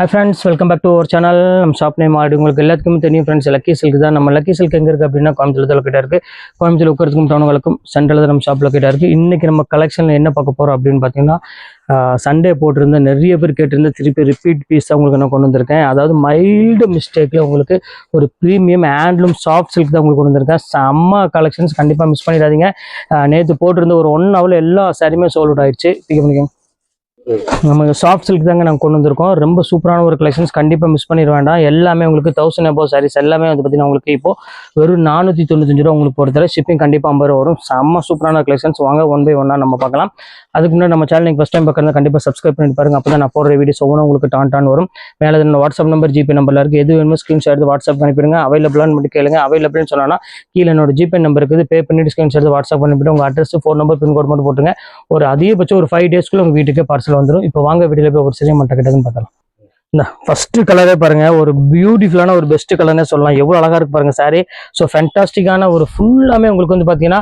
Hi friends, welcome back to our channel. நம்ம shop name ஆடு உங்களுக்கு எல்லாத்துக்குமே தெரியும் ஃப்ரெண்ட்ஸ். லக்கி சில்க் தான். நம்ம லக்கி சில்க் எங்கே இருக்குது அப்படின்னா கோயம்புத்தூர் லொக்கேட்டாக இருக்குது. கோயம்புத்தூர் உட்கிறதுக்கும் டவுனுகளுக்கும் சென்ட்ரலில் நம்ம ஷாப் லொக்கேட்டாக இருக்குது. இன்றைக்கி நம்ம கலெக்ஷனில் என்ன பார்க்க போகிறோம் அப்படின்னு பார்த்தீங்கன்னா சண்டே போட்டிருந்த நிறைய பேர் கேட்டிருந்த திருப்பி ரிப்பீட் பீஸ் தான் உங்களுக்கு நான் கொண்டு வந்திருக்கேன். அதாவது மைல்டு மிஸ்டேக்கில் உங்களுக்கு ஒரு ப்ரீமியம் ஹேண்ட்லூம் சாஃப்ட் சில்க் தான் உங்களுக்கு கொண்டு வந்திருக்கேன். செம்ம கலெக்ஷன்ஸ், கண்டிப்பாக மிஸ் பண்ணிடாதீங்க. நேற்று போட்டிருந்த ஒரு 1 ஹவரில் எல்லா சாரியுமே சோல்ட் அவுட் ஆயிடுச்சு. பிக் பண்ணிக்கோங்க. நமக்கு சாஃப்ட் சில்க் தாங்க நாங்கள் கொண்டு வந்திருக்கோம். ரொம்ப சூப்பரான ஒரு கலெக்ஷன்ஸ், கண்டிப்பாக மிஸ் பண்ணிட வேண்டாம். எல்லாமே உங்களுக்கு 1000 above சாரீஸ் எல்லாமே வந்து பார்த்தீங்கன்னா உங்களுக்கு இப்போ வெறும் 495 ரூபா உங்களுக்கு பொறுத்தவரை. ஷிப்பிங் கண்டிப்பாக 50 ரூபா வரும். செம்ம சூப்பரான கலெக்ஷன்ஸ். வாங்க ஒன் பை ஒன்னாக நம்ம பார்க்கலாம். அதுக்கு முன்னாடி நம்ம சேனல் நீங்கள் ஃபஸ்ட் டைம் பார்க்குறது கண்டிப்பாக சப்ஸ்கிரைப் பண்ணிட்டு பாருங்க. அப்போ தான் நான் போடுற வீடியோஸ் ஒவ்வொன்றும் உங்களுக்கு டான் வரும். மேலே என்னோட வாட்ஸ்அப் நம்பர், ஜிபே நம்பரில் இருக்குது. எது வேணுமோ ஸ்க்ரீன்ஷாட் எடுத்து வாட்ஸ்அப் அனுப்பிடுங்க. அவைலபிளான்னு மட்டும் கேளுங்க. அவைலபிள்னு சொன்னால் கீழே என்னோட ஜிபே நம்பர் இருக்குது. பே பண்ணிட்டு ஸ்க்ரீன்ஷாட் எடுத்து வாட்ஸ்அப் பண்ணிவிட்டு உங்கள் அட்ரஸ், ஃபோன் நம்பர், பின்கோட் மட்டும் போட்டுங்க. ஒரு அதிகபட்சம் ஒரு 5 டேஸ்க்குள்ள உங்கள் வீட்டுக்கே பார்சல் வந்துடும். இப்போ வாங்க வீடியோவில் போய் ஒரு சிறிய மட்டை கிட்டதுன்னு பார்த்தலாம். இந்த ஃபர்ஸ்ட் கலரே பாருங்க, ஒரு பியூட்டிஃபுல்லான ஒரு பெஸ்ட் கலர்னே சொல்லலாம். எவ்வளவு அழகா இருக்கு பாருங்க சாரி. ஸோ ஃபேண்டாஸ்டிக்கான ஒரு ஃபுல்லாமே உங்களுக்கு வந்து பார்த்தீங்கன்னா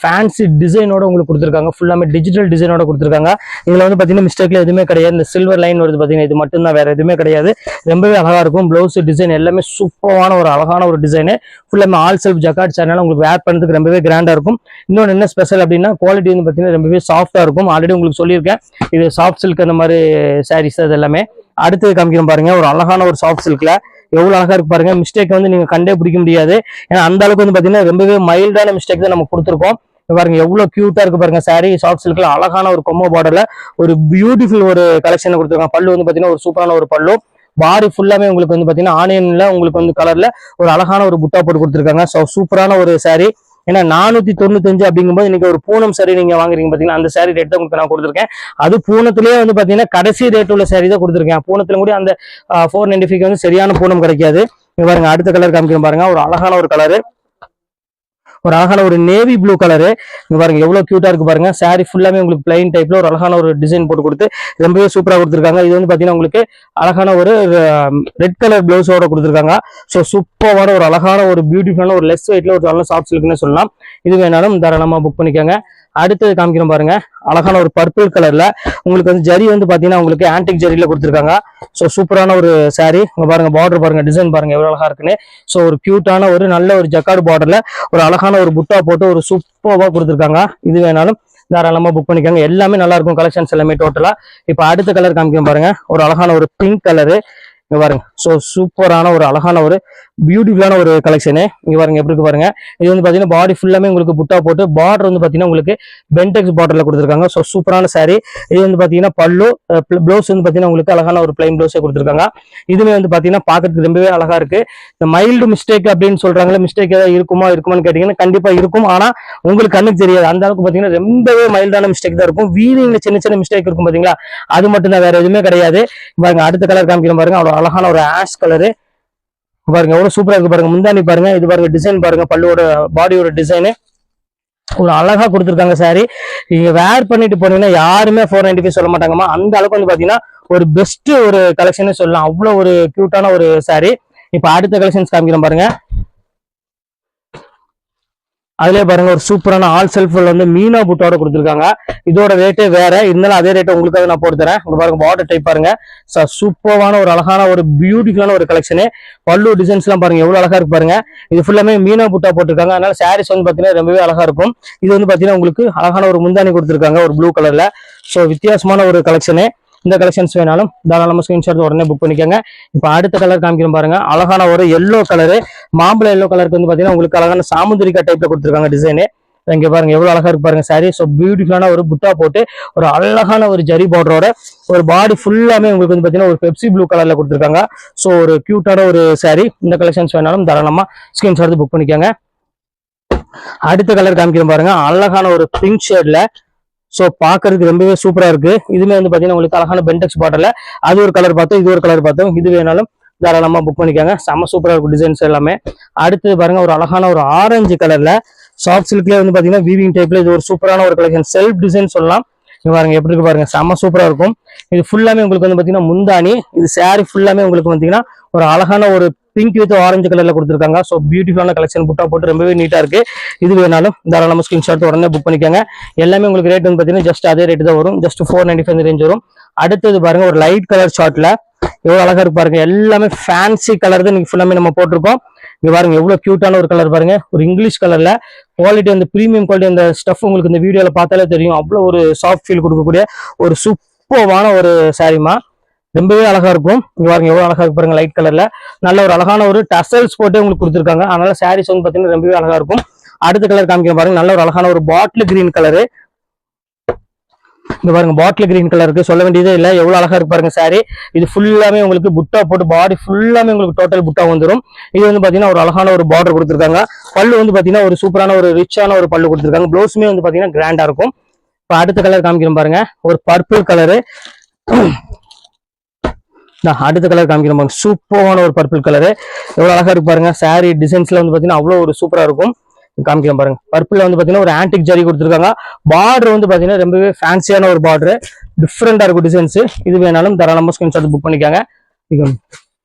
ஃபேன்சி டிசைனோட உங்களுக்கு கொடுத்துருக்காங்க. ஃபுல்லாமே டிஜிட்டல் டிசைனோட கொடுத்துருக்காங்க. இதில் வந்து பார்த்தீங்கன்னா மிஸ்டேக்ல எதுவுமே கிடையாது. இந்த சில்வர் லைன் வருது பார்த்தீங்கன்னா, இது மட்டும்தான், வேற எதுவுமே கிடையாது. ரொம்பவே அழகா இருக்கும். பிளவுஸ் டிசைன் எல்லாமே சூப்பரான ஒரு அழகான ஒரு டிசைனு. ஃபுல்லாமே ஆல் செல்ஃப் ஜக்கார்ட் சேனல் உங்களுக்கு வேர் பண்ணுறதுக்கு ரொம்பவே கிராண்டா இருக்கும். இன்னொன்று என்ன ஸ்பெஷல் அப்படின்னா குவாலிட்டி வந்து பார்த்தீங்கன்னா ரொம்பவே சாஃப்டா இருக்கும். ஆல்ரெடி உங்களுக்கு சொல்லியிருக்கேன், இது சாஃப்ட் சில்க் அந்த மாதிரி சாரீஸ் அது எல்லாமே. அடுத்தது காமிக்கிறோம் பாருங்க, ஒரு அழகான ஒரு சாஃப்ட் சில்க்ல எவ்வளவு அழகா இருக்கு பாருங்க. மிஸ்டேக் வந்து நீங்க கண்டே பிடிக்க முடியாது. ஏன்னா அந்த அளவுக்கு வந்து பாத்தீங்கன்னா ரொம்பவே மைல்டான மிஸ்டேக் தான் நம்ம கொடுத்துருக்கோம். பாருங்க எவ்வளவு கியூட்டா இருக்கு பாருங்க சாரி. சாஃப்ட் சில்க்ல அழகான ஒரு கொம்போ பார்டர்ல ஒரு பியூட்டிஃபுல் ஒரு கலெக்ஷன் கொடுத்துருக்காங்க. பல்லு வந்து பாத்தீங்கன்னா ஒரு சூப்பரான ஒரு பல்லு. பாடி ஃபுல்லாமே உங்களுக்கு வந்து பாத்தீங்கன்னா ஆனியன்ல உங்களுக்கு வந்து கலர்ல ஒரு அழகான ஒரு புட்டா போட்டு கொடுத்துருக்காங்க. ஸோ சூப்பரான ஒரு சாரி. ஏன்னா 495 அப்படிங்கும்போது இன்னைக்கு ஒரு பூனம் சாரி நீங்க வாங்குறீங்க பாத்தீங்கன்னா, அந்த சாரி ரேட் தான் உங்களுக்கு நான் கொடுத்துருக்கேன். அது பூனத்திலேயே வந்து பாத்தீங்கன்னா கடைசி ரேட் உள்ள சாரி தான் கொடுத்துருக்கேன். பூனத்துல கூட அந்த 495 வந்து சரியான பூனம் கிடைக்காது. பாருங்க அடுத்த கலர் காமிக்கிறேன் பாருங்க, ஒரு அழகான ஒரு கலரு, ஒரு அழகான ஒரு நேவி ப்ளூ கலரு. இங்க பாருங்க எவ்வளவு கியூட்டா இருக்கு பாருங்க. சாரி ஃபுல்லாமே உங்களுக்கு பிளைன் டைப்ல ஒரு அழகான ஒரு டிசைன் போட்டு கொடுத்து ரொம்பவே சூப்பரா கொடுத்துருக்காங்க. இது வந்து பாத்தீங்கன்னா உங்களுக்கு அழகான ஒரு ரெட் கலர் பிளவுஸோட கொடுத்துருக்காங்க. ஸோ சூப்பரான ஒரு அழகான ஒரு பியூட்டிஃபுல்லான ஒரு லெஸ் வெயிட்ல ஒரு நல்ல சாஃப்ட் சில்க்னு சொல்லலாம். இது வேணாலும் தாராளமா புக் பண்ணிக்கோங்க. அடுத்தது காமிக்கிறோம் பாருங்க, அழகான ஒரு பர்பிள் கலர்ல உங்களுக்கு வந்து ஜரி வந்து பாத்தீங்கன்னா உங்களுக்கு ஆன்டிக் ஜரியில கொடுத்துருக்காங்க. ஸோ சூப்பரான ஒரு சாரி. இங்க பாருங்க பார்டர் பாருங்க, டிசைன் பாருங்க எவ்வளவு அழகா இருக்குன்னு. ஸோ ஒரு கியூட்டான ஒரு நல்ல ஒரு ஜக்கார்டு பார்டர்ல ஒரு அழகான ஒரு புட்டா போட்டு ஒரு சூப்பரா கொடுத்துருக்காங்க. இது வேணாலும் தாராளமா புக் பண்ணிக்கோங்க. எல்லாமே நல்லா இருக்கும் கலெக்ஷன்ஸ் எல்லாமே டோட்டலா. இப்போ அடுத்த கலர் காமிக்கிறோம் பாருங்க, ஒரு அழகான ஒரு பிங்க் கலரு. இங்க பாருங்க ஸோ சூப்பரான ஒரு அழகான ஒரு பியூட்டிஃபுல்லான ஒரு கலெக்ஷனு. இங்க பாருங்க எப்படி இருக்கு பாருங்க. இது வந்து பாத்தீங்கன்னா பாடி ஃபுல்லாமே உங்களுக்கு புட்டா போட்டு பார்டர் வந்து பாத்தீங்கன்னா உங்களுக்கு பென்டெக்ஸ் பார்டர்ல கொடுத்துருக்காங்க. ஸோ சூப்பரான சாரி. இது வந்து பாத்தீங்கன்னா பல்லு, பிளவுஸ் வந்து பாத்தீங்கன்னா உங்களுக்கு அழகான ஒரு பிளைன் பிளவுஸே கொடுத்துருக்காங்க. இதுவே வந்து பாத்தீங்கன்னா பாக்கிறதுக்கு ரொம்பவே அழகா இருக்கு. இந்த மைல்டு மிஸ்டேக் அப்படின்னு சொல்றாங்களே, மிஸ்டேக் ஏதாவது இருக்குமான்னு கேட்டீங்கன்னா கண்டிப்பா இருக்கும். ஆனா உங்களுக்கு கண்ணுக்கு தெரியாது. அந்த அளவுக்கு பாத்தீங்கன்னா ரொம்பவே மைல்டான மிஸ்டேக் தான் இருக்கும். வீவிங்ல சின்ன சின்ன மிஸ்டேக் இருக்கும் பாத்தீங்களா, அது மட்டும் தான், வேற எதுவுமே கிடையாது. பாருங்க அடுத்த கலர் காமிக்கிறோம் பாருங்க, அவ்வளவு அழகான ஒரு ஆஷ் கலரு. பாருங்க எவ்வளவு சூப்பரா இருக்கு பாருங்க. முந்தானி பாருங்க, இது பாருங்க டிசைன் பாருங்க, பல்லுவோட பாடியோட டிசைனு ஒரு அழகா கொடுத்துருக்காங்க சாரி. நீங்க வேர் பண்ணிட்டு போனீங்கன்னா யாருமே 495 சொல்ல மாட்டாங்கம்மா. அந்த அளவுக்கு வந்து பாத்தீங்கன்னா ஒரு பெஸ்ட் ஒரு கலெக்ஷன் சொல்லலாம். அவ்வளவு ஒரு கியூட்டான ஒரு சாரி. இப்ப அடுத்த கலெக்ஷன்ஸ் காமிக்கிறோம் பாருங்க. அதுலயே பாருங்க ஒரு சூப்பரான ஆல் செல்ஃப்ல வந்து மீனா புட்டோட கொடுத்துருக்காங்க. இதோட ரேட்டே வேற, இருந்தாலும் அதே ரேட்டை உங்களுக்காக நான் போட்டு தரேன். உங்க பாருங்க பார்டர் டைப் பாருங்க. சூப்பரான ஒரு அழகான ஒரு பியூட்டிஃபுல்லான ஒரு கலெக்ஷனு. பல்லு டிசைன்ஸ் எல்லாம் பாருங்க எவ்வளவு அழகா இருக்கு பாருங்க. இது ஃபுல்லாமே மீனா புட்டா போட்டிருக்காங்க. அதனால சாரீஸ் வந்து பாத்தீங்கன்னா ரொம்பவே அழகா இருக்கும். இது வந்து பாத்தீங்கன்னா உங்களுக்கு அழகான ஒரு முந்தானி கொடுத்துருக்காங்க ஒரு ப்ளூ கலர்ல. ஸோ வித்தியாசமான ஒரு கலெக்ஷனு. இந்த கலெக்ஷன்ஸ் வேணாலும் தாராளமா ஸ்கிரீன்ஷாட் உடனே புக் பண்ணிக்கோங்க. இப்போ அடுத்த கலர் காமிக்கிறோம் பாருங்க, அழகான ஒரு எல்லோ கலரு. மாம்பழ எல்லோ கலருக்கு வந்து பாத்தீங்கன்னா உங்களுக்கு அழகான சாமுந்திரிக்கா டைப்ல கொடுத்துருக்காங்க டிசைனு. இங்க பாருங்க எவ்வளவு அழகா இருக்கு பாருங்க சாரி. ஸோ பியூட்டிஃபுல்லான ஒரு புட்டா போட்டு ஒரு அழகான ஒரு ஜரி பார்டரோட ஒரு பாடி ஃபுல்லாமே உங்களுக்கு வந்து பாத்தீங்கன்னா ஒரு பெப்சி ப்ளூ கலர்ல கொடுத்துருக்காங்க. ஸோ ஒரு கியூட்டான ஒரு சாரி. இந்த கலெக்ஷன்ஸ் வேணாலும் தாராளமா ஸ்கிரீன்ஷாட் புக் பண்ணிக்கோங்க. அடுத்த கலர் காமிக்கிறோம் பாருங்க, அழகான ஒரு பிங்க் ஷேட்ல. ஸோ பாக்குறதுக்கு ரொம்பவே சூப்பரா இருக்கு. இதுமே வந்து பாத்தீங்கன்னா உங்களுக்கு அழகான பென்டெக்ஸ் பார்டர்ல அது ஒரு கலர் பார்த்தோம், இது ஒரு கலர் பார்த்தோம். இது வேணாலும் தாராளமா புக் பண்ணிக்கோங்க. செம்ம சூப்பரா இருக்கும் டிசைன்ஸ் எல்லாமே. அடுத்து பாருங்க ஒரு அழகான ஒரு ஆரஞ்சு கலர்ல சாஃப்ட் சில்க்ல வந்து பாத்தீங்கன்னா வீவிங் டைப்ல இது ஒரு சூப்பரான ஒரு கலெக்ஷன். செல்ஃப் டிசைன் சொல்லலாம். பாருங்க எப்படி இருக்கு பாருங்க, செம்ம சூப்பரா இருக்கும். இது ஃபுல்லாமே உங்களுக்கு வந்து பாத்தீங்கன்னா முந்தானி. இது சாரி ஃபுல்லாமே உங்களுக்கு பாத்தீங்கன்னா ஒரு அழகான ஒரு பிங்க் வித் ஆரஞ்சு கலர்ல கொடுத்துருக்காங்க. ஸோ பியூட்டிஃபுல்லான கலெக்ஷன் புட்டா போட்டு ரொம்பவே நீட்டா இருக்கு. இது வேணாலும் தாராளமா ஸ்கிரீன்ஷாட் உடனே புக் பண்ணிக்கோங்க. எல்லாமே உங்களுக்கு ரேட் வந்து பாத்தீங்கன்னா ஜஸ்ட் அதே ரேட் தான் வரும். ஜஸ்ட் 495 ரேஞ்ச் வரும். அடுத்தது பாருங்க ஒரு லைட் கலர் ஷார்ட்ல எவ்வளவு அழகா இருக்கு பாருங்க. எல்லாமே ஃபேன்சி கலர் தான் நீங்க ஃபுல்லாமே நம்ம போட்டிருக்கோம். இங்க பாருங்க எவ்வளவு கியூட்டான ஒரு கலர் பாருங்க. ஒரு இங்கிலீஷ் கலர்ல குவாலிட்டி, அந்த பிரீமியம் குவாலிட்டி, அந்த ஸ்டஃப் உங்களுக்கு இந்த வீடியோல பார்த்தாலே தெரியும். அவ்வளவு ஒரு சாஃப்ட் ஃபீல் கொடுக்கக்கூடிய ஒரு சூப்பரான ஒரு சாரிமா. ரொம்பவே அழகா இருக்கும். இங்க பாருங்க எவ்வளவு அழகா இருக்கு பாருங்க. லைட் கலர்ல நல்ல ஒரு அழகான ஒரு டசல்ஸ் போட்டு உங்களுக்கு கொடுத்துருக்காங்க. அதனால சாரீஸ் வந்து பாத்தீங்கன்னா ரொம்பவே அழகா இருக்கும். அடுத்த கலர் காமிக்க பாருங்க. நல்ல ஒரு அழகான ஒரு பாட்டில் கிரீன் கலரு. இங்க பாருங்க பாட்டில் கிரீன் கலர் இருக்கு, சொல்ல வேண்டியதே இல்ல. எவ்வளவு அழகா இருக்கு பாருங்க சாரி. இது ஃபுல்லாமே உங்களுக்கு புட்டா போட்டு பாடி ஃபுல்லாமே உங்களுக்கு டோட்டல் புட்டா வந்துடும். இது வந்து பாத்தீங்கன்னா ஒரு அழகான ஒரு பார்டர் கொடுத்துருக்காங்க. பல்லு வந்து பாத்தீங்கன்னா ஒரு சூப்பரான ஒரு ரிச்சான ஒரு பல்லு கொடுத்துருக்காங்க. ப்ளவுஸுமே வந்து பாத்தீங்கன்னா கிராண்டா இருக்கும். இப்ப அடுத்த கலர் காமிக்கிறோம் பாருங்க. ஒரு பர்பிள் கலரு. அடுத்த கலர் காமிக்கிறோம் பாருங்க. சூப்பரான ஒரு பர்பிள் கலரு. எவ்வளவு அழகா இருக்கு பாருங்க. சாரி டிசைன்ஸ்ல வந்து பாத்தீங்கன்னா அவ்வளவு ஒரு சூப்பரா இருக்கும். காமிக்கிறேன் பாருங்க. பர்பிள்ல வந்து பாத்தீங்கன்னா ஒரு ஆன்டிக் ஜரி கொடுத்துருக்காங்க. பார்டர் வந்து பாத்தீங்கன்னா ரொம்பவே ஃபேன்சியான ஒரு பார்டர், டிஃப்ரெண்டா இருக்கும் டிசைன்ஸ். இது வேணாலும் தாராளமா ஸ்கிரீன்ஷாட் புக் பண்ணிக்காங்க.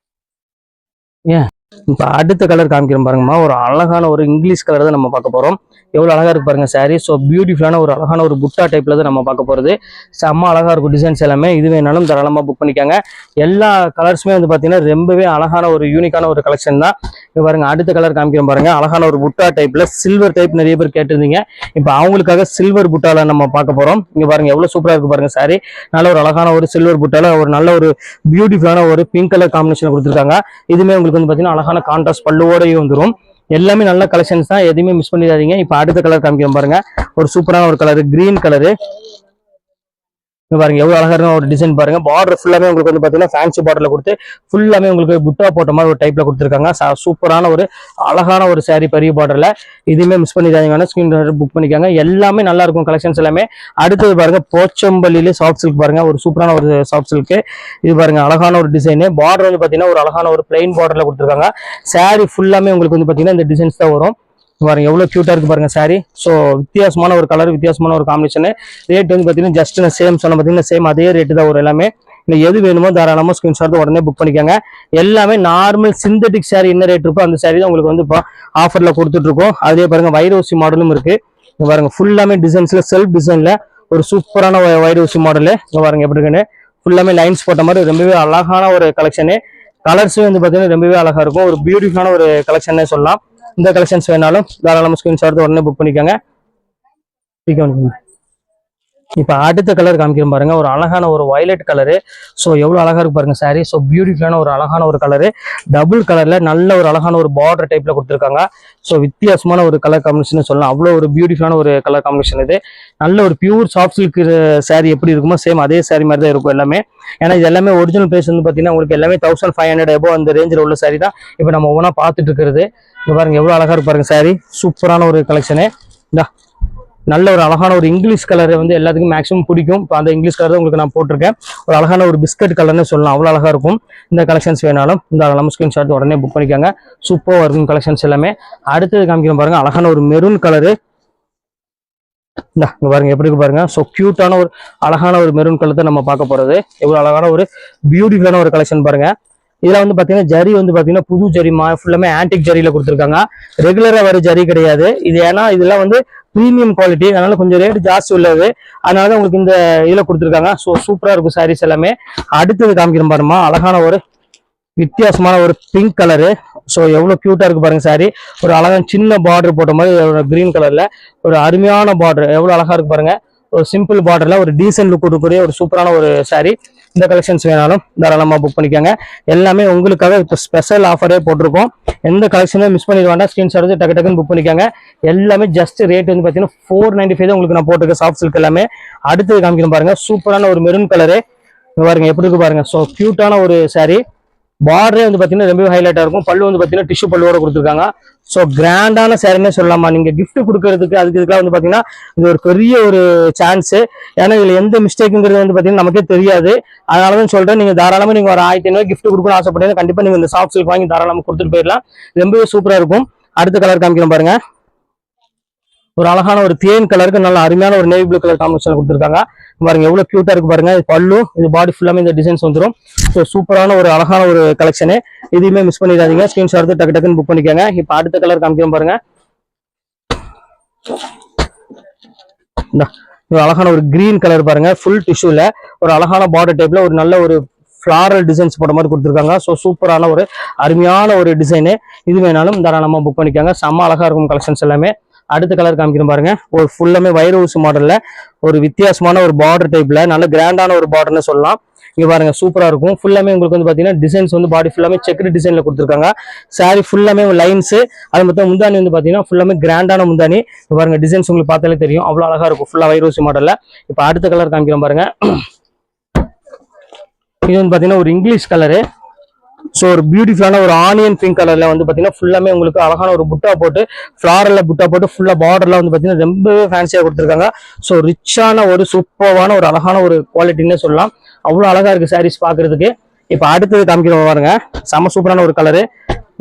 ஏன் இப்ப அடுத்த கலர் காமிக்கிறோம் பாருங்கம்மா. ஒரு அழகான ஒரு இங்கிலீஷ் கலர் தான் நம்ம பார்க்க போறோம். எவ்வளவு அழகா இருக்கு பாருங்க சாரி. ஸோ பியூட்டிஃபுல்லான ஒரு அழகான ஒரு புட்டா டைப்ல தான் நம்ம பார்க்க போறது. செம்ம அழகா இருக்கும் டிசைன்ஸ் எல்லாமே. இது வேணாலும் தாராளமா புக் பண்ணிக்காங்க. எல்லா கலர்ஸுமே வந்து பாத்தீங்கன்னா ரொம்பவே அழகான ஒரு யூனிக்கான ஒரு கலெக்ஷன் தான். இப்போ பாருங்க அடுத்த கலர் காமிக்கிறோம் பாருங்க. அழகான ஒரு புட்டா டைப்ல சில்வர் டைப் நிறைய பேர் கேட்டிருந்தீங்க. இப்போ அவங்களுக்காக சில்வர் புட்டால நம்ம பார்க்க போறோம். இங்க பாருங்க எவ்வளவு சூப்பரா இருக்கு பாருங்க சாரி. நல்ல ஒரு அழகான ஒரு சில்வர் புட்டால ஒரு நல்ல ஒரு பியூட்டிஃபுல்லான ஒரு பிங்க் கலர் காம்பினேஷன் கொடுத்துருக்காங்க. இதுமே உங்களுக்கு வந்து பாத்தீங்கன்னா அழகான கான்ட்ராஸ்ட் பல்லுவோடய வந்துடும். எல்லாமே நல்ல கலெக்ஷன்ஸ் தான், எதுவுமே மிஸ் பண்ணிடாதீங்க. இப்ப அடுத்த கலர் காமிக்கிறோம் பாருங்க. ஒரு சூப்பரான ஒரு கலர் கிரீன் கலரு. பாருங்க எவ்வளவு அழகா இருக்கும் ஒரு டிசைன் பாருங்க. பார்டர் ஃபுல்லாமே உங்களுக்கு வந்து பாத்தீங்கன்னா ஃபேன்சி பார்டர்ல கொடுத்து ஃபுல்லாமே உங்களுக்கு புட்டா போட்ட மாதிரி ஒரு டைப்ல கொடுத்துருக்காங்க. சூப்பரான ஒரு அழகான ஒரு சாரி பெரிய பார்டர்ல. இதுவுமே மிஸ் பண்ணிடாதீங்க, ஸ்கிரீன் புக் பண்ணிக்காங்க. எல்லாமே நல்லா இருக்கும் கலெக்ஷன்ஸ் எல்லாமே. அடுத்தது பாருங்க போச்சம்பள்ளியில சாஃப்ட் சில்க் பாருங்க. ஒரு சூப்பரான ஒரு சாஃப்ட் சில்க். இது பாருங்க அழகான ஒரு டிசைன். பார்டர் வந்து பாத்தீங்கன்னா ஒரு அழகான ஒரு பிளைன் பார்டர்ல கொடுத்துருக்காங்க. சாரி ஃபுல்லாமே உங்களுக்கு வந்து பாத்தீங்கன்னா இந்த டிசைன்ஸ் தான் வரும். பாருங்க எவ்வளவு கியூட்டா இருக்கு பாருங்க சாரி. ஸோ வித்தியாசமான ஒரு கலர், வித்தியாசமான ஒரு காம்பினேஷன். ரேட் வந்து பாத்தீங்கன்னா ஜஸ்ட் சேம் சொன்ன பாத்தீங்கன்னா சேம் அதே ரேட்டு தான் வரும் எல்லாமே. இல்லை எது வேணுமோ தாராளமா ஸ்கிரீன்ஷாட் உடனே புக் பண்ணிக்கோங்க. எல்லாமே நார்மல் சிந்தட்டிக் சாரி என்ன ரேட் இருக்கோ அந்த சாரி தான் உங்களுக்கு வந்து இப்போ ஆஃபர்ல கொடுத்துட்டு இருக்கோம். அதே பாருங்க வைரோசி மாடலும் இருக்கு. இங்க பாருங்க ஃபுல்லாமே டிசைன்ஸ்ல செல்ஃப் டிசைன்ல ஒரு சூப்பரான வைரோசி மாடலு. இங்க பாருங்க எப்படி இருக்குன்னு ஃபுல்லாமே லைன்ஸ் போட்ட மாதிரி ரொம்பவே அழகான ஒரு கலெக்ஷனு. கலர்ஸும் வந்து பாத்தீங்கன்னா ரொம்பவே அழகா இருக்கும். ஒரு பியூட்டிஃபுல்லான ஒரு கலெக்ஷனே சொல்லலாம். இந்த கலெக்ஷன்ஸ் வேணாலும் தாராளமா ஸ்கிரீன்ஷாட் உடனே புக் பண்ணிக்கோங்க. இப்ப அடுத்த கலர் காமிக்கிறோம் பாருங்க. ஒரு அழகான ஒரு வயலட் கலரு. ஸோ எவ்வளவு அழகா இருக்கு பாருங்க சாரி. ஸோ பியூட்டிஃபுல்லான ஒரு அழகான ஒரு கலரு. டபுள் கலர்ல நல்ல ஒரு அழகான ஒரு பார்டர் டைப்ல கொடுத்துருக்காங்க. ஸோ வித்தியாசமான ஒரு கலர் காம்பினேஷன் சொல்லலாம். அவ்வளோ ஒரு பியூட்டிஃபுல்லான ஒரு கலர் காம்பினேஷன் இது. நல்ல ஒரு பியூர் சாஃப்ட் சில்க் சாரி எப்படி இருக்குமோ சேம் அதே சாரி மாதிரி தான் இருக்கும் எல்லாமே. ஏன்னா இது எல்லாமே ஒரிஜினல் பிரைஸ் வந்து பாத்தீங்கன்னா உங்களுக்கு எல்லாமே 1500 எபோ அந்த ரேஞ்சில் உள்ள சாரி தான் இப்போ நம்ம ஒவ்வொன்றா பார்த்துட்டு இருக்கிறது. இங்க பாருங்க எவ்வளவு அழகா இருக்கு பாருங்க சாரி. சூப்பரான ஒரு கலெக்ஷனு. நல்ல ஒரு அழகான ஒரு இங்கிலீஷ் கலர் வந்து எல்லாத்துக்கும் மேக்ஸிமம் பிடிக்கும். இப்போ அந்த இங்கிலீஷ் கலர் தான் உங்களுக்கு நான் போட்டிருக்கேன். ஒரு அழகான ஒரு பிஸ்கட் கலர்னு சொல்லலாம். அவ்வளோ அழகா இருக்கும். இந்த கலெக்ஷன்ஸ் வேணாலும் இந்த நம்ம ஸ்கிரீன்ஷாட் உடனே புக் பண்ணிக்காங்க. சூப்பராக இருக்கும் கலெக்ஷன்ஸ் எல்லாமே. அடுத்தது காமிக்கிறோம் பாருங்க. அழகான ஒரு மெரூன் கலரு. இங்க பாருங்க எப்படி இருக்கு பாருங்க. ஸோ கியூட்டான ஒரு அழகான ஒரு மெரூன் கலர் தான் நம்ம பார்க்க போறது. எவ்வளவு அழகான ஒரு பியூட்டிஃபுல்லான ஒரு கலெக்ஷன் பாருங்க. இதுல வந்து பாத்தீங்கன்னா ஜரி வந்து பாத்தீங்கன்னா புது ஜரி ஃபுல்லாமே ஆன்டிக் ஜரியில கொடுத்துருக்காங்க. ரெகுலரா வர ஜரி கிடையாது இது. ஏன்னா இதெல்லாம் வந்து பிரீமியம் குவாலிட்டி, அதனால கொஞ்சம் ரேட் ஜாஸ்தி உள்ளது. அதனாலதான் உங்களுக்கு இந்த இதுல கொடுத்துருக்காங்க. ஸோ சூப்பரா இருக்கும் சாரீஸ் எல்லாமே. அடுத்தது காமிக்கிறோம் பாருமா. அழகான ஒரு வித்தியாசமான ஒரு பிங்க் கலரு. ஸோ எவ்வளவு கியூட்டா இருக்கு பாருங்க சாரி. ஒரு அழகான சின்ன பார்டர் போட்ட மாதிரி கிரீன் கலர்ல ஒரு அருமையான பார்டர். எவ்வளவு அழகா இருக்கு பாருங்க. ஒரு சிம்பிள் பார்டர்ல ஒரு டீசென்ட் லுக் கொடுக்கக்கூடிய ஒரு சூப்பரான ஒரு சாரி. இந்த கலெக்ஷன்ஸ் வேணாலும் தாராளமா புக் பண்ணிக்கோங்க. எல்லாமே உங்களுக்காக இப்போ ஸ்பெஷல் ஆஃபரே போட்டிருக்கோம். எந்த கலெக்ஷனும் மிஸ் பண்ணிட வேண்டாம். ஸ்கிரீன்ஷாட் வந்து டக்கு டக்குன்னு புக் பண்ணிக்கோங்க. எல்லாமே ஜஸ்ட் ரேட் வந்து பாத்தீங்கன்னா 495 தான் உங்களுக்கு நான் போட்டிருக்கேன் சாஃப்ட் சில்க் எல்லாமே. அடுத்தது காமிக்கிறேன் பாருங்க. சூப்பரான ஒரு மெரூன் கலரு. பாருங்க எப்படி இருக்கு பாருங்க. ஸோ கியூட்டான ஒரு சாரி. பார்டரே வந்து பாத்தீங்கன்னா ரொம்ப ஹைலைட்டா இருக்கும். பல்லு வந்து பாத்தீங்கன்னா டிஷ்யூ பல்லுவோட கொடுத்துருக்காங்க. ஸோ கிராண்டான சாரின்னு சொல்லலாமா. நீங்க கிஃப்ட் கொடுக்கறதுக்கு இதுக்கெல்லாம் வந்து பாத்தீங்கன்னா இது ஒரு பெரிய ஒரு சான்ஸ். ஏன்னா இதுல எந்த மிஸ்டேக்குங்கிறது வந்து பாத்தீங்கன்னா நமக்கே தெரியாது. அதனாலதான் சொல்றேன், நீங்க தாராளமா நீங்க ஒரு 1500 கிஃப்ட் கொடுக்கணும்னு ஆசைப்பட்டீங்க கண்டிப்பா நீங்க இந்த சாஃப்ட் சில்க் வாங்கி தாராளமா கொடுத்துட்டு போயிடலாம். ரொம்பவே சூப்பரா இருக்கும். அடுத்த கலர் காமிக்கிறோம் பாருங்க. ஒரு அழகான ஒரு தேன் கலருக்கு நல்ல அருமையான ஒரு நேவி ப்ளூ கலர் காம்பினேஷன் கொடுத்துருக்காங்க. பாருங்க எவ்வளவு கியூட்டா இருக்கு பாருங்க. பல்லு இது பாடி ஃபுல்லாமே இந்த டிசைன்ஸ் வந்துடும். ஸோ சூப்பரான ஒரு அழகான ஒரு கலெக்ஷனு. எதையுமே மிஸ் பண்ணிடாதீங்க. ஸ்கிரீன்ஷாட் எடுத்து டக்கு டக்குன்னு புக் பண்ணிக்கோங்க. இப்போ அடுத்த கலர் காமிக்கிறோம் பாருங்க. அழகான ஒரு கிரீன் கலர் பாருங்க. ஃபுல் டிஷ்யூல ஒரு அழகான பார்டர் டைப்ல ஒரு நல்ல ஒரு ஃபிளாரல் டிசைன்ஸ் போட்ட மாதிரி கொடுத்துருக்காங்க. ஸோ சூப்பரான ஒரு அருமையான ஒரு டிசைனு. இது வேணாலும் தாராளமாக புக் பண்ணிக்காங்க. செம்ம அழகா இருக்கும் கலெக்ஷன்ஸ் எல்லாமே. அடுத்த கலர் காமிக்கிறேன் பாருங்க. ஒரு ஃபுல்லாமே வைர ஊசி மாடல்ல ஒரு வித்தியாசமான ஒரு பார்டர் டைப்ல நல்ல கிராண்டான ஒரு பார்டர்னு சொல்லலாம். இங்க பாருங்க சூப்பரா இருக்கும். ஃபுல்லாமே உங்களுக்கு வந்து பாத்தீங்கன்னா டிசைன்ஸ் வந்து பாடி ஃபுல்லாமே செக்குடு டிசைன்ல கொடுத்துருக்காங்க. சாரி ஃபுல்லாமே லைன்ஸ், அது மொத்தம் முந்தானி வந்து பாத்தீங்கன்னா ஃபுல்லாமே கிராண்டான முந்தானி. பாருங்க டிசைன்ஸ் உங்களுக்கு பார்த்தாலே தெரியும், அவ்வளவு அழகா இருக்கும் ஃபுல்லா வைரோசி மாடல்ல. இப்ப அடுத்த கலர் காமிக்கிறோம் பாருங்க. இது வந்து பாத்தீங்கன்னா ஒரு இங்கிலீஷ் கலரு. ஸோ ஒரு பியூட்டிஃபுல்லான ஒரு ஆனியன் பிங்க் கலர்ல வந்து பாத்தீங்கன்னா ஃபுல்லாமே உங்களுக்கு அழகான ஒரு புட்டா போட்டு ஃபிளாரல்ல புட்டா போட்டு ஃபுல்லா பார்டர்ல வந்து பாத்தீங்கன்னா ரொம்பவே ஃபேன்சியா கொடுத்துருக்காங்க. ஸோ ரிச்சான ஒரு சூப்பரான ஒரு அழகான ஒரு குவாலிட்டின்னு சொல்லலாம். அவ்வளவு அழகா இருக்கு சாரீஸ் பாக்குறதுக்கு. இப்ப அடுத்தது காமிக்கிறோம் பாருங்க. செம சூப்பரான ஒரு கலரு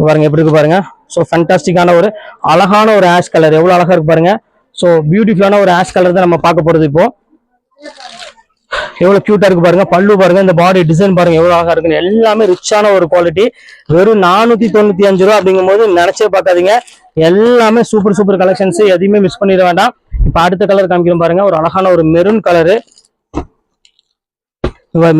பாருங்க, எப்படி இருக்கு பாருங்க. ஸோ ஃபேண்டாஸ்டிக்கான ஒரு அழகான ஒரு ஆஷ் கலர், எவ்வளவு அழகா இருக்கு பாருங்க. ஸோ பியூட்டிஃபுல்லான ஒரு ஆஷ் கலர் தான் நம்ம பார்க்க போறது. இப்போ எவ்வளவு கியூட்டா இருக்கு பாருங்க. பல்லு பாருங்க, இந்த பாடி டிசைன் பாருங்க எவ்வளவு அழகா இருக்கு. எல்லாமே ரிச்சான ஒரு குவாலிட்டி. வெறும் 495 ரூபா அப்படிங்கும் போது நினைச்சே பார்க்காதீங்க. எல்லாமே சூப்பர் சூப்பர் கலெக்ஷன்ஸ், எதையுமே மிஸ் பண்ணிட வேண்டாம். இப்ப அடுத்த கலர் காமிக்கிறோம் பாருங்க. ஒரு அழகான ஒரு மெரூன் கலரு.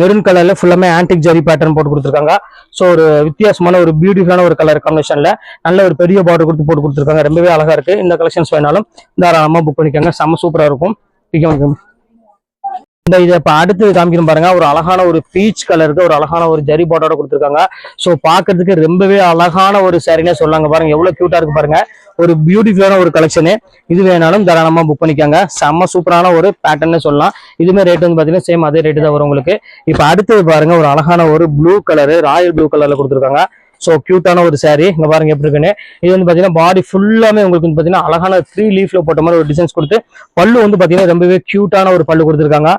மெரூன் கலர்ல ஃபுல்லாமே ஆன்டிக் ஜரி பேட்டர்ன் போட்டு கொடுத்துருக்காங்க. ஸோ ஒரு வித்தியாசமான ஒரு பியூட்டிஃபுல்லான ஒரு கலர் காம்பினேஷன்ல நல்ல ஒரு பெரிய பார்டர் கொடுத்து போட்டு கொடுத்துருக்காங்க. ரொம்பவே அழகா இருக்கு. இந்த கலெக்ஷன்ஸ் வேணாலும் தாராளமா புக் பண்ணிக்கோங்க. செம்ம சூப்பரா இருக்கும். இந்த இதை இப்ப அடுத்து காமிக்கிறோம் பாருங்க. ஒரு அழகான ஒரு பீச் கலருக்கு ஒரு அழகான ஒரு ஜரி பார்டரோட கொடுத்துருக்காங்க. ஸோ பாக்குறதுக்கு ரொம்பவே அழகான ஒரு சாரினே சொல்லாங்க. பாருங்க எவ்வளவு கியூட்டா இருக்கு பாருங்க. ஒரு பியூட்டிஃபுல்லான ஒரு கலெக்ஷனு. இது வேணாலும் தாராளமா புக் பண்ணிக்காங்க. செம்ம சூப்பரான ஒரு பேட்டர்ன்னு சொல்லலாம். இதுமே ரேட் வந்து பாத்தீங்கன்னா சேம் அதே ரேட்டு தான் வரும் உங்களுக்கு. இப்ப அடுத்தது பாருங்க, ஒரு அழகான ஒரு ப்ளூ கலரு, ராயல் ப்ளூ கலர்ல கொடுத்துருக்காங்க. ஸோ கியூட்டான ஒரு சாரி. இங்க பாருங்க எப்படி இருக்குன்னு. இது வந்து பாத்தீங்கன்னா பாடி ஃபுல்லாமே உங்களுக்கு வந்து பாத்தீங்கன்னா அழகான 3 லீஃப்ல போட்ட மாதிரி ஒரு டிசைன்ஸ் கொடுத்து பல்லு வந்து பாத்தீங்கன்னா ரொம்பவே கியூட்டான ஒரு பல்லு கொடுத்துருக்காங்க.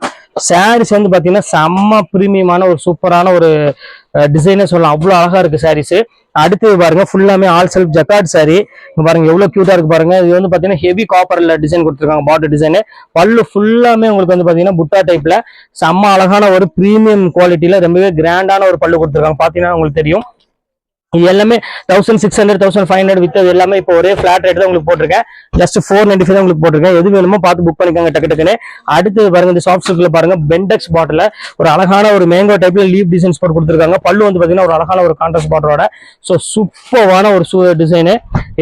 சாரீஸ் வந்து பாத்தீங்கன்னா செம்ம பிரீமியமான ஒரு சூப்பரான ஒரு டிசைனே சொல்லலாம். அவ்வளவு அழகா இருக்கு சாரீஸ். அடுத்து பாருங்க ஃபுல்லாமே ஆல் செல்ஃப் ஜக்கார்ட் சாரி. பாருங்க எவ்வளவு கியூட்டா இருக்கு பாருங்க. இது வந்து பாத்தீங்கன்னா ஹெவி காப்பர்ல டிசைன் கொடுத்துருக்காங்க. பார்டர் டிசைன் பல்லு ஃபுல்லாமே உங்களுக்கு வந்து பாத்தீங்கன்னா புட்டா டைப்ல செம்ம அழகான ஒரு பிரீமியம் குவாலிட்டியில ரொம்பவே கிராண்டான ஒரு பல்லு கொடுத்துருக்காங்க. பாத்தீங்கன்னா உங்களுக்கு தெரியும். இது எல்லாமே 1600 1500 வித்தது எல்லாமே இப்போ ஒரே ஃபிளாட் ரேட் தான் உங்களுக்கு போட்டிருக்கேன். ஜஸ்ட் 495 தான் உங்களுக்கு போட்டிருக்கேன். எது வேணுமோ பார்த்து புக் பண்ணிக்கோங்க டக்கு டக்குன்னு. அடுத்து பாருங்க, இந்த சாஃப்ட் சில்க்ல பாருங்க பெண்டெக்ஸ் பாட்டில் ஒரு அழகான ஒரு மேங்கோ டைப்ல லீப் டிசைன்ஸ் போட்டு கொடுத்துருக்காங்க. பல்லு வந்து பாத்தீங்கன்னா ஒரு அழகான ஒரு கான்ட்ராஸ்ட் பார்டரோட. ஸோ சூப்பரான ஒரு டிசைனு.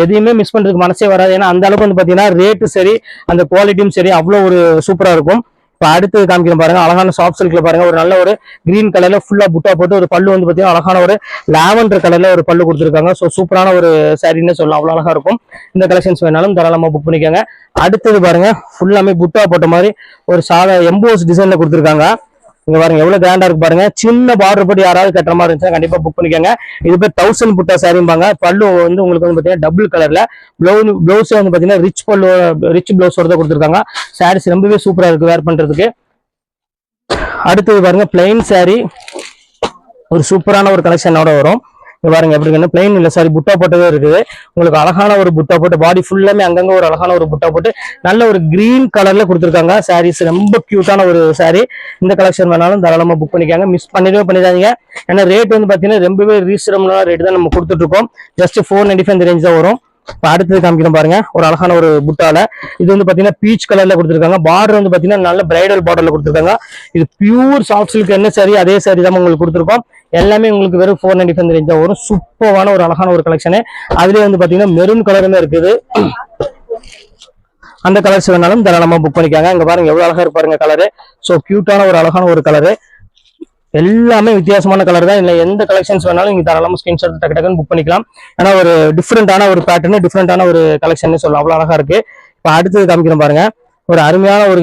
எதையுமே மிஸ் பண்றதுக்கு மனசே வராது. ஏன்னா அந்த அளவுக்கு வந்து பாத்தீங்கன்னா ரேட்டு சரி, அந்த குவாலிட்டியும் சரி அவ்வளோ ஒரு சூப்பரா இருக்கும். இப்போ அடுத்து காமிக்கிறேன் பாருங்க. அழகான சாஃப்ட் சில்க்ல பாருங்க ஒரு நல்ல ஒரு கிரீன் கலர்ல ஃபுல்லா புட்டா போட்டு ஒரு பல்லு வந்து பாத்தீங்கன்னா அழகான ஒரு லாவெண்டர் கலர்ல ஒரு பல்லு கொடுத்துருக்காங்க. ஸோ சூப்பரான ஒரு சாரின்னு சொல்லலாம். அவ்வளவு அழகா இருக்கும். இந்த கலெக்ஷன்ஸ் வேணாலும் தாராளமா புக் பண்ணிக்கோங்க. அடுத்தது பாருங்க ஃபுல்லாமே புட்டா போட்ட மாதிரி ஒரு சாதா எம்போஸ் டிசைன்ல கொடுத்துருக்காங்க. இங்க பாருங்க எவ்வளவு கிராண்டா இருக்கு பாருங்க. சின்ன பார்டர் போட்டு யாராவது கட்டுற மாதிரி இருந்துச்சுன்னா கண்டிப்பா புக் பண்ணிக்கோங்க. இது பேர் 1000 புட்டா சாரிம்பாங்க. பல்லு வந்து உங்களுக்கு வந்து பாத்தீங்கன்னா டபுள் கலர்ல பிளவுஸ் வந்து பாத்தீங்கன்னா ரிச் பிளவுஸோட தான் கொடுத்துருக்காங்க. சாரீஸ் ரொம்பவே சூப்பரா இருக்கு வேர் பண்றதுக்கு. அடுத்தது பாருங்க பிளைன் சாரி, ஒரு சூப்பரான ஒரு கலெக்ஷனோட வரும். இங்க பாருங்க எப்படி இருக்குன்னு. பிளைன் இல்ல சாரி, புட்டா போட்டதே இருக்குது. உங்களுக்கு அழகான ஒரு புட்டா போட்டு பாடி ஃபுல்லாமே அங்கங்க ஒரு அழகான ஒரு புட்டா போட்டு நல்ல ஒரு கிரீன் கலர்ல கொடுத்துருக்காங்க. சாரீஸ் ரொம்ப கியூட்டான ஒரு சாரி. இந்த கலெக்ஷன் வேணாலும் தாராளமா புக் பண்ணிக்காங்க. மிஸ் பண்ணிடாதீங்க. ஏன்னா ரேட் வந்து பாத்தீங்கன்னா ரொம்பவே ரீசனபிளான ரேட் தான் நம்ம கொடுத்துட்டு இருக்கோம். ஜஸ்ட் 495 ரேஞ்ச் தான் வரும். இப்போ அடுத்தது காமிக்கிறோம் பாருங்க. ஒரு அழகான ஒரு புட்டால இது வந்து பாத்தீங்கன்னா பீச் கலர்ல கொடுத்துருக்காங்க. பார்டர் வந்து பாத்தீங்கன்னா நல்ல பிரைடல் பார்டர்ல கொடுத்துருக்காங்க. இது பியூர் சாஃப்ட் சில்க் என்ன சாரி அதே சாரி தான் உங்களுக்கு கொடுத்துருக்கோம். எல்லாமே உங்களுக்கு வெறும் 495 ரேஞ்ச் தான் வரும். சூப்பரான ஒரு அழகான ஒரு கலெக்ஷனு. அதுலயே வந்து பாத்தீங்கன்னா மெரூன் கலருமே இருக்குது. அந்த கலர்ஸ் வேணாலும் தாராளமா புக் பண்ணிக்காங்க. இங்க பாருங்க எவ்வளவு அழகா இருக்கு பாருங்க கலரு. ஸோ கியூட்டான ஒரு அழகான ஒரு கலரு. எல்லாமே வித்தியாசமான கலர் தான். இல்லை எந்த கலெக்ஷன்ஸ் வேணாலும் நீங்க தாராளமா ஸ்கிரீன்ஷாட் டக்கு டக்குன்னு புக் பண்ணிக்கலாம். ஏன்னா ஒரு டிஃப்ரெண்டான ஒரு பேட்டர்னு டிஃப்ரெண்டான ஒரு கலெக்ஷன் சொல்லலாம். அவ்வளவு அழகா இருக்கு. இப்போ அடுத்தது காமிக்கிறோம் பாருங்க. ஒரு அருமையான ஒரு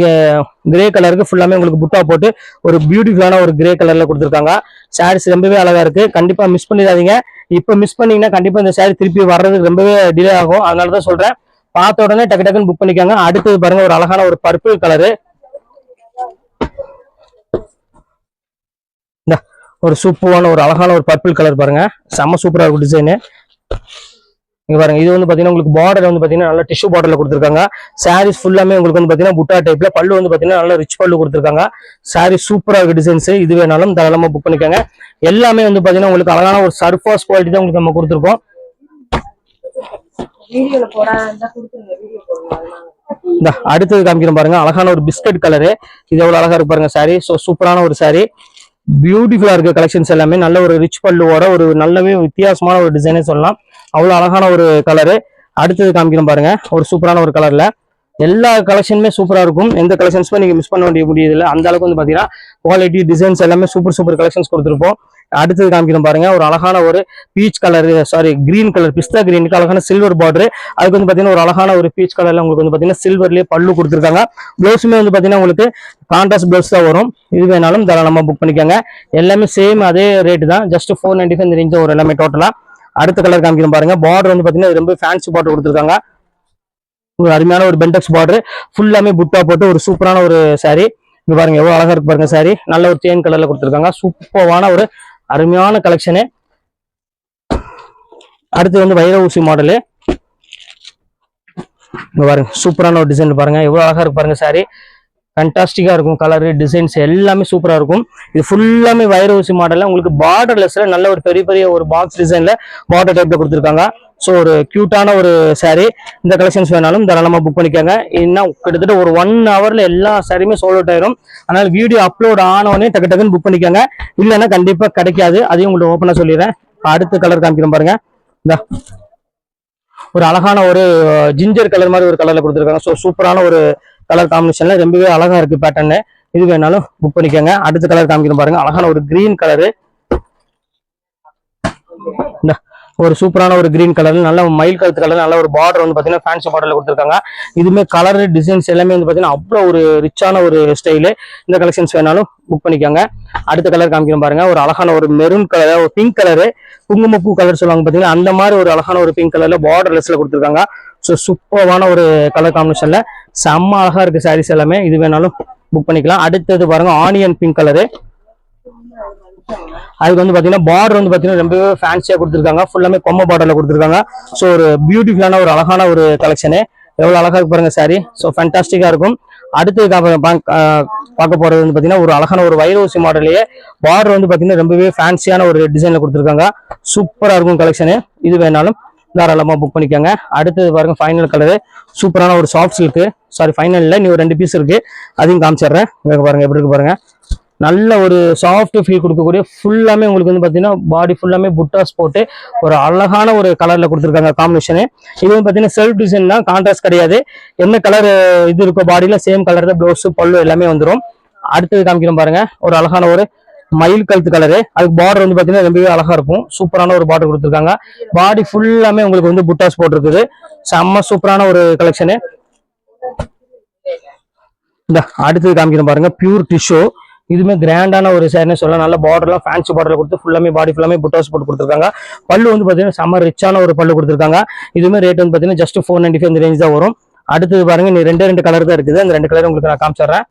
கிரே கலருக்கு ஃபுல்லாமே உங்களுக்கு புட்டா போட்டு ஒரு பியூட்டிஃபுல்லான ஒரு கிரே கலர்ல கொடுத்துருக்காங்க. சாரீஸ் ரொம்பவே அழகா இருக்கு. கண்டிப்பா மிஸ் பண்ணிடாதீங்க. இப்ப மிஸ் பண்ணீங்கன்னா கண்டிப்பா இந்த சாரி திருப்பி வர்றதுக்கு ரொம்பவே டிலே ஆகும். அதனாலதான் சொல்றேன், பார்த்த உடனே டக்கு டக்குன்னு புக் பண்ணிக்காங்க. அடுத்தது பாருங்க ஒரு அழகான ஒரு பர்பிள் கலரு. ஒரு சூப்பரான ஒரு அழகான ஒரு பர்பிள் கலர் பாருங்க. செம்ம சூப்பரா இருக்கும் டிசைனு. இங்க பாருங்க இது வந்து பாத்தீங்கன்னா உங்களுக்கு பார்டர் வந்து பாத்தீங்கன்னா நல்ல டிஷ்யூ பார்டர்ல கொடுத்துருக்காங்க. சாரீஸ் ஃபுல்லாமே உங்களுக்கு வந்து பாத்தீங்கன்னா புட்டா டைப்ல பல்லு வந்து பாத்தீங்கன்னா நல்ல ரிச் பல்லு கொடுத்துருக்காங்க. சாரி சூப்பரா இருக்கு டிசைன்ஸ். இது வேணாலும் தாராளமா புக் பண்ணிக்கோங்க. எல்லாமே வந்து பாத்தீங்கன்னா உங்களுக்கு அழகான ஒரு சர்ஃபாஸ் குவாலிட்டி தான் உங்களுக்கு நம்ம கொடுத்துருக்கோம். இந்த அடுத்தது காமிக்கிறோம் பாருங்க. அழகான ஒரு பிஸ்கட் கலரு. இது எவ்வளவு அழகா இருக்கு பாருங்க சாரி. ஸோ சூப்பரான ஒரு சாரி. பியூட்டிஃபுல்லா இருக்க கலெக்ஷன்ஸ் எல்லாமே நல்ல ஒரு ரிச் பல்லுவோட ஒரு நல்லவே வித்தியாசமான ஒரு டிசைனே சொல்லலாம். அவ்வளவு அழகான ஒரு கலரு. அடுத்தது காமிக்கிறோம் பாருங்க, ஒரு சூப்பரான ஒரு கலர்ல. எல்லா கலெக்ஷனுமே சூப்பரா இருக்கும். எந்த கலெக்ஷன்ஸுமே நீங்க மிஸ் பண்ண முடியல. அந்த அளவுக்கு வந்து பாத்தீங்கன்னா குவாலிட்டி டிசைன்ஸ் எல்லாமே சூப்பர் கலெக்ஷன்ஸ் கொடுத்துருப்போம். அடுத்தது காமிக்கிறோம் பாருங்க, ஒரு அழகான ஒரு பீச் கலர், கிரீன் கலர், பிஸ்தா கிரீனுக்கு அழகான சில்வர் பார்டர். அதுக்கு வந்து பாத்தீங்கன்னா ஒரு அழகான ஒரு பீச் கலர்ல உங்களுக்கு வந்து பாத்தீங்கன்னா சில்வர்லயே பல்லு கொடுத்துருக்காங்க. பிளவுஸுமே வந்து பாத்தீங்கன்னா உங்களுக்கு கான்ட்ராஸ்ட் பிளவுஸ் தான் வரும். இது வேணாலும் தாராளமா புக் பண்ணிக்கோங்க. எல்லாமே சேம் அதே ரேட்டு தான், ஜஸ்ட் 495 இந்த ரேஞ்ச் வரும் எல்லாமே டோட்டலா. அடுத்த கலர் காமிக்கிறோம் பாருங்க, பார்டர் வந்து பாத்தீங்கன்னா ரொம்ப ஃபேன்சி பார்டர் கொடுத்துருக்காங்க. ஒரு அருமையான ஒரு பென்டெக்ஸ் பார்டர், ஃபுல்லாமே புட்டா போட்டு ஒரு சூப்பரான ஒரு saree. இங்க பாருங்க எவ்வளவு அழகா இருக்கு பாருங்க saree. நல்ல ஒரு தேன் கலர்ல கொடுத்துருக்காங்க. சூப்பரான ஒரு அருமையான கலெக்ஷனு. அடுத்து வந்து வைர ஊசி மாடலு. இங்க பாருங்க சூப்பரான ஒரு டிசைன் பாருங்க, எவ்வளவு அழகா இருக்கு பாருங்க saree. ஃபேண்டாஸ்டிக்கா இருக்கும். கலரு டிசைன்ஸ் எல்லாமே சூப்பரா இருக்கும். இது ஃபுல்லாமே வைர ஊசி மாடல்ல உங்களுக்கு பார்டர்லெஸ்ல நல்ல ஒரு பெரிய ஒரு பாக்ஸ் டிசைன்ல பார்டர் டைப்ல கொடுத்துருக்காங்க. ஸோ ஒரு கியூட்டான ஒரு saree. இந்த கலெக்ஷன்ஸ் வேணாலும் தாராளமா புக் பண்ணிக்கோங்க. இன்னும் கிட்டத்தட்ட ஒரு 1 ஹவர்ல எல்லா சாரியுமே சோல்ட் அவுட் ஆயிரும். அதனால வீடியோ அப்லோட் ஆனோடனே டக்குன்னு புக் பண்ணிக்கோங்க, இல்லைன்னா கண்டிப்பா கிடைக்காது. அதையும் உங்களுக்கு ஓப்பனா சொல்லிடுறேன். அடுத்த கலர் காமிக்கிறோம் பாருங்க, இந்த ஒரு அழகான ஒரு ஜிஞ்சர் கலர் மாதிரி ஒரு கலர்ல கொடுத்துருக்காங்க. ஸோ சூப்பரான ஒரு கலர் காம்பினேஷன்ல ரொம்பவே அழகா இருக்கு பேட்டர்னு. இது வேணாலும் புக் பண்ணிக்கோங்க. அடுத்த கலர் காமிக்கிறோம் பாருங்க, அழகான ஒரு கிரீன் கலரு. ஒரு சூப்பரான ஒரு கிரீன் கலர், நல்ல மயில் கலர் கலர், நல்ல ஒரு பார்டர் வந்து பாத்தீங்கன்னா ஃபேன்சி பார்டர்ல கொடுத்துருக்காங்க. இதுமே கலர் டிசைன்ஸ் எல்லாமே வந்து பாத்தீங்கன்னா அவ்வளவு ஒரு ரிச்சான ஒரு ஸ்டைலு. இந்த கலெக்ஷன்ஸ் வேணாலும் புக் பண்ணிக்கோங்க. அடுத்த கலர் காமிக்கிறோம் பாருங்க, ஒரு அழகான ஒரு மெரூன் கலர், ஒரு பிங்க் கலரு, குங்குமப்பூ கலர் சொல்லுவாங்க பாத்தீங்கன்னா அந்த மாதிரி ஒரு அழகான ஒரு பிங்க் கலர்ல பார்டர்லெஸ்ல கொடுத்துருக்காங்க. ஸோ சூப்பரான ஒரு கலர் காம்பினேஷன்ல செம்ம அழகா இருக்கு சாரீஸ் எல்லாமே. இது வேணாலும் புக் பண்ணிக்கலாம். அடுத்தது பாருங்க, ஆனியன் பிங்க் கலரு. அதுக்கு வந்து பாத்தீங்கன்னா பார்டர் வந்து பாத்தீங்கன்னா ரொம்பவே ஃபேன்சியா கொடுத்துருக்காங்க. ஃபுல்லாமே கொம்ப பார்டர்ல கொடுத்துருக்காங்க. ஸோ ஒரு பியூட்டிஃபுல்லான ஒரு அழகான ஒரு கலெக்ஷனு. எவ்வளவு அழகா இருக்கு பாருங்க சாரி. ஸோ ஃபேண்டாஸ்டிக்கா இருக்கும். அடுத்து பார்க்க போறது வந்து பாத்தீங்கன்னா ஒரு அழகான ஒரு வைர ஊசி மாடல்லையே பார்டர் வந்து பாத்தீங்கன்னா ரொம்பவே ஃபேன்சியான ஒரு டிசைன்ல கொடுத்துருக்காங்க. சூப்பரா இருக்கும் கலெக்ஷனு. இது வேணாலும் தாராளமா புக் பண்ணிக்கோங்க. அடுத்தது பாருங்க, ஃபைனல் கலரு, சூப்பரான ஒரு சாஃப்ட் சில்க்கு. ஃபைனல்ல நீ ஒரு 2 பீஸ் இருக்கு, அதையும் காமிச்சிடுறேன். பாருங்க எப்படி இருக்கு பாருங்க. நல்ல ஒரு சாஃப்ட் ஃபீல் கொடுக்கக்கூடிய ஃபுல்லாமே உங்களுக்கு வந்து பாத்தீங்கன்னா பாடி ஃபுல்லாமே புட்டாஸ் போட்டு ஒரு அழகான ஒரு கலர்ல கொடுத்துருக்காங்க காம்பினேஷனு. இது வந்து பாத்தீங்கன்னா செல்ஃப் டிசைன் தான், கான்ட்ராஸ்ட் கிடையாது. என்ன கலர் இது இருக்கோ பாடியில சேம் கலர் தான் பிளவுஸ் பல்லு எல்லாமே வந்துடும். அடுத்தது காமிக்கிறோம் பாருங்க, ஒரு அழகான ஒரு மயில் கழுத்து கலரு. அதுக்கு பார்டர் வந்து பாத்தீங்கன்னா ரொம்பவே அழகா இருக்கும். சூப்பரான ஒரு பார்டர் கொடுத்துருக்காங்க. பாடி ஃபுல்லாமே உங்களுக்கு வந்து புட்டாஸ் போட்டிருக்குது. செம்ம சூப்பரான ஒரு கலெக்ஷனு. இந்த அடுத்தது காமிக்கிறோம் பாருங்க, பியூர் டிஷ்யூ. இதுமே கிராண்டான ஒரு சேரீன்னு சொல்லலாம். நல்ல பார்டர்லாம் ஃபேன்சி பார்டர்ல கொடுத்து ஃபுல்லாமே பாடி ஃபுல்லாமே புட்டாஸ் போட்டு கொடுத்துருக்காங்க. பல்லு வந்து பாத்தீங்கன்னா செம்ம ரிச்சான ஒரு பல்லு கொடுத்துருக்காங்க. இதுமே ரேட் வந்து பாத்தீங்கன்னா ஜஸ்ட் 495 இந்த ரேஞ்ச் தான் வரும். அடுத்தது பாருங்க, நீ 2 கலர் தான் இருக்குது. அந்த 2 கலர் உங்களுக்கு நான் காமிச்சிடுறேன்.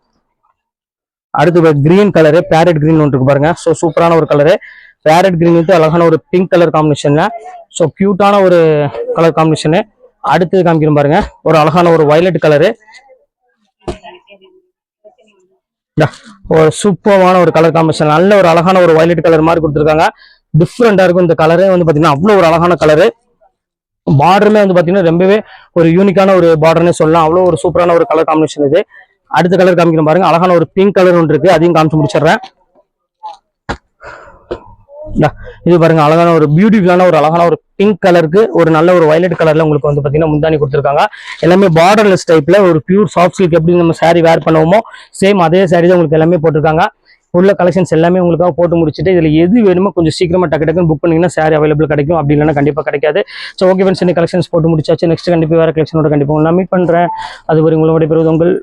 அடுத்து கிரீன் கலரு, பேரட் கிரீன் ஒன்று இருக்கு பாருங்க. ஸோ சூப்பரான ஒரு கலரு. பேரட் கிரீன் வந்து அழகான ஒரு பிங்க் கலர் காம்பினேஷன்ல. ஸோ கியூட்டான ஒரு கலர் காம்பினேஷனு. அடுத்தது காமிக்கிறோம் பாருங்க, ஒரு அழகான ஒரு வயலட் கலரு. ஒரு சூப்பரான ஒரு கலர் காம்பினேஷன், நல்ல ஒரு அழகான ஒரு வயலட் கலர் மாதிரி கொடுத்துருக்காங்க. டிஃப்ரெண்டா இருக்கும் இந்த கலரே வந்து பாத்தீங்கன்னா அவ்வளவு ஒரு அழகான கலரு. பார்டருமே வந்து பாத்தீங்கன்னா ரொம்பவே ஒரு யூனிக்கான ஒரு பார்டர்னே சொல்லலாம். அவ்வளவு ஒரு சூப்பரான ஒரு கலர் காம்பினேஷன் இது. அடுத்த கலர் காமிக்கிறோம் பாருங்க, அழகான ஒரு பிங்க் கலர் ஒன்று இருக்கு, அதையும் காமிச்சு முடிச்சிடுறேன். இது பாருங்க, அழகான ஒரு பியூட்டிஃபுல்லான ஒரு அழகான ஒரு பிங்க் கலருக்கு ஒரு நல்ல ஒரு வயலட் கலர்ல உங்களுக்கு வந்து பாத்தீங்கன்னா முந்தானி கொடுத்துருக்காங்க. எல்லாமே பார்டர்லெஸ் டைப்ல ஒரு பியூர் சாஃப்ட் சில்க் எப்படி நம்ம சாரி வேர் பண்ணுவோமோ சேம் அதே சாரி தான் உங்களுக்கு எல்லாமே போட்டிருக்காங்க. உள்ள கலெக்ஷன்ஸ் எல்லாமே உங்களுக்காக போட்டு முடிச்சுட்டு இதுல எது வேணுமோ கொஞ்சம் சீக்கிரமா டக்குன்னு புக் பண்ணீங்கன்னா சாரி அவைலபிள் கிடைக்கும். அப்படி இல்லைன்னா கண்டிப்பா கிடைக்காது. ஸோ ஓகே ஃப்ரெண்ட்ஸ், இந்த கலெக்ஷன்ஸ் போட்டு முடிச்சாச்சு. நெக்ஸ்ட் கண்டிப்பா வேற கலெக்ஷனோட கண்டிப்பா நான் மீட் பண்றேன். அது ஒரு உங்களோட பெறுவது உங்கள்